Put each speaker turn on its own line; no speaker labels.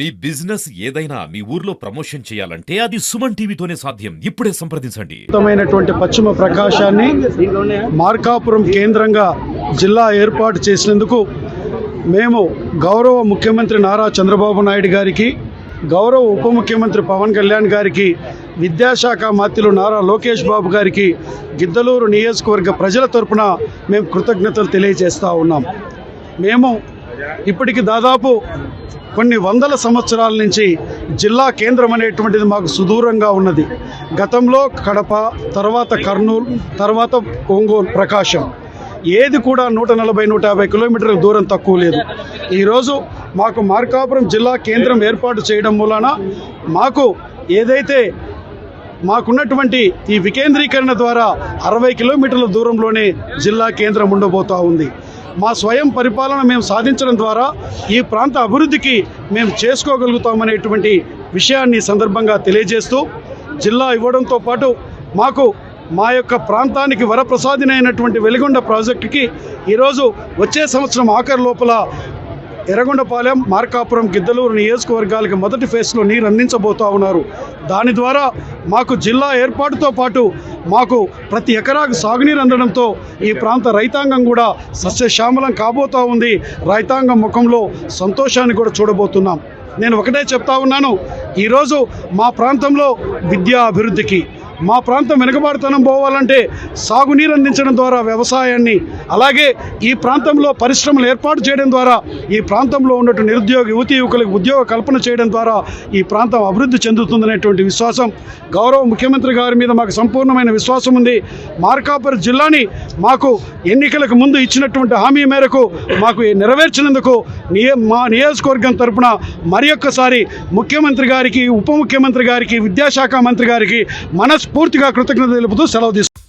మీ business ఏదైనా మీ ఊర్లో promotion చేయాలంటే అది సుమన్ టీవీతోనే సాధ్యం. ఇప్పుడే సంప్రదించండి.
పశ్చిమ ప్రకాశాన్ని మార్కాపురం కేంద్రంగా జిల్లా ఏర్పాటు చేసినందుకు మేము గౌరవ ముఖ్యమంత్రి నారా చంద్రబాబు నాయుడు గారికి, గౌరవ ఉప ముఖ్యమంత్రి పవన్ కళ్యాణ్ గారికి, విద్యాశాఖ మంత్రులు నారా లోకేష్ బాబు గారికి, గిద్దలూరు నియోజకవర్గ ప్రజల తరపున మేము కృతజ్ఞతలు తెలియజేస్తూ ఉన్నాం. మేము ఇప్పటికి దాదాపు కొన్ని వందల సంవత్సరాల నుంచి జిల్లా కేంద్రం అనేటువంటిది మాకు సుదూరంగా ఉన్నది. గతంలో కడప, తర్వాత కర్నూలు, తర్వాత ఒంగోలు, ప్రకాశం, ఏది కూడా 140-150 కిలోమీటర్ల దూరం తక్కువ లేదు. ఈరోజు మాకు మార్కాపురం జిల్లా కేంద్రం ఏర్పాటు చేయడం మూలన మాకు ఏదైతే మాకున్నటువంటి ఈ వికేంద్రీకరణ ద్వారా 60 కిలోమీటర్ల దూరంలోనే జిల్లా కేంద్రం ఉండబోతూ ఉంది. మా స్వయం పరిపాలన మేము సాధించడం ద్వారా ఈ ప్రాంత అభివృద్ధికి మేము చేసుకోగలుగుతామనేటువంటి విషయాన్ని సందర్భంగా తెలియజేస్తూ, జిల్లా ఇవ్వడంతో పాటు మాకు మా యొక్క ప్రాంతానికి వరప్రసాదినైనటువంటి వెలిగొండ ప్రాజెక్టుకి ఈరోజు వచ్చే సంవత్సరం ఆఖరి లోపల ఎర్రగొండపాలెం, మార్కాపురం, గిద్దలూరు నియోజకవర్గాలకి మొదటి ఫేజ్లో నీరు అందించబోతూ ఉన్నారు. దాని ద్వారా మాకు జిల్లా ఏర్పాటుతో పాటు మాకు ప్రతి ఎకరాకు సాగునీరు అందడంతో ఈ ప్రాంత రైతాంగం కూడా సస్యశ్యామలం కాబోతూ ఉంది. రైతాంగం ముఖంలో సంతోషాన్ని కూడా చూడబోతున్నాం. నేను ఒకటే చెప్తా ఉన్నాను, ఈరోజు మా ప్రాంతంలో విద్యా అభివృద్ధికి, మా ప్రాంతం వెనుకబాటుతనం పోవాలంటే సాగునీరు అందించడం ద్వారా వ్యవసాయాన్ని, అలాగే ఈ ప్రాంతంలో పరిశ్రమలు ఏర్పాటు చేయడం ద్వారా ఈ ప్రాంతంలో ఉన్నట్టు నిరుద్యోగ యువతీ యువకులకు ఉద్యోగ కల్పన చేయడం ద్వారా ఈ ప్రాంతం అభివృద్ధి చెందుతుందనేటువంటి విశ్వాసం, గౌరవ ముఖ్యమంత్రి గారి మీద మాకు సంపూర్ణమైన విశ్వాసం ఉంది. మార్కాపురం జిల్లాని మాకు ఎన్నికలకు ముందు ఇచ్చినటువంటి హామీ మేరకు మాకు నెరవేర్చినందుకు మా నియోజకవర్గం తరపున మరి ఒక్కసారి ముఖ్యమంత్రి గారికి, ఉప ముఖ్యమంత్రి గారికి, విద్యాశాఖ మంత్రి గారికి పూర్తిగా కృతజ్ఞత తెలుపుతూ సెలవు తీసుకుంటాం.